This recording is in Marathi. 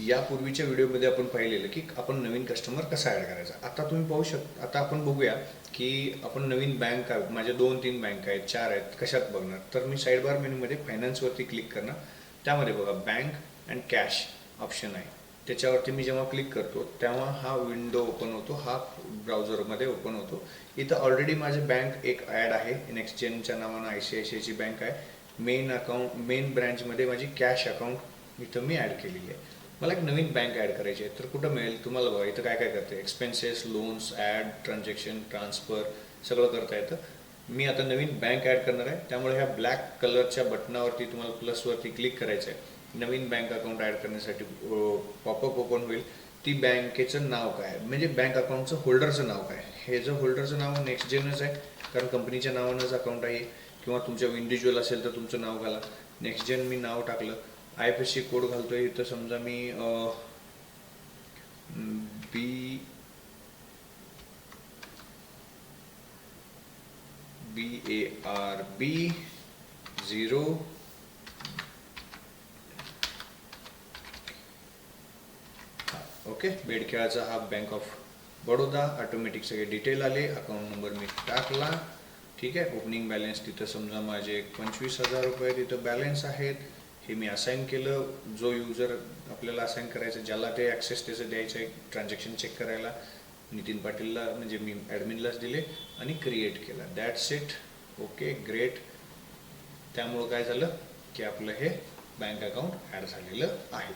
यापूर्वीच्या व्हिडिओमध्ये आपण पाहिलेलं की आपण नवीन कस्टमर कसा ॲड करायचा. आता तुम्ही पाहू शकता, आता आपण बघूया की आपण नवीन बँक, माझ्या 2-3 बँक आहेत, 4 आहेत, कशात बघणार. तर मी साईड बार मेनूमध्ये फायनान्सवरती क्लिक करणार. त्यामध्ये बघा बँक अँड कॅश ऑप्शन आहे. त्याच्यावरती मी जेव्हा क्लिक करतो तेव्हा हा विंडो ओपन होतो, हा ब्राउझरमध्ये ओपन होतो. इथं ऑलरेडी माझे बँक एक ॲड आहे, नेक्स्ट जेनच्या नावानं ICICIची बँक आहे. मेन ब्रँचमध्ये माझी कॅश अकाउंट इथं मी ॲड केलेली आहे. मला एक नवीन बँक ॲड करायची आहे, तर कुठं मिळेल तुम्हाला बघा. इथं काय काय करते, expenses, loans, add, transaction, transfer सगळं करता येतं. मी आता नवीन बँक ॲड करणार आहे, त्यामुळे ह्या ब्लॅक कलरच्या बटनावरती तुम्हाला प्लसवरती क्लिक करायचं आहे. नवीन बँक अकाउंट ॲड करण्यासाठी पॉपअप ओपन होईल. ती बँकेचं नाव काय, म्हणजे बँक अकाउंटचं होल्डरचं नाव काय. हे जर होल्डरचं नाव नेक्स्ट जेनच आहे, कारण कंपनीच्या नावानंच अकाउंट आहे. किंवा तुमच्या इंडिव्हिज्युअल असेल तर तुमचं नाव घाला. नेक्स्ट जेन मी नाव टाकलं. IFSC कोड घालतोय. इथं समजा मी BARB 0 ओके. बेडखेळाचा हा बँक ऑफ बडोदा. ऑटोमॅटिक सगळे डिटेल आले. अकाउंट नंबर मी टाकला. ठीक आहे. ओपनिंग बॅलन्स तिथं समजा माझे 25,000 रुपये तिथं बॅलन्स आहेत. हे मी असाईन केलं. जो युजर आपल्याला असाईन करायचं, ज्याला ते ॲक्सेस त्याचं द्यायचं आहे ट्रान्झॅक्शन चेक करायला, नितीन पाटीलला, म्हणजे मी ॲडमिनलाच दिले आणि क्रिएट केला. That's it. Okay, great. त्यामुळं काय झालं की आपलं हे बँक अकाउंट ॲड झालेलं आहे.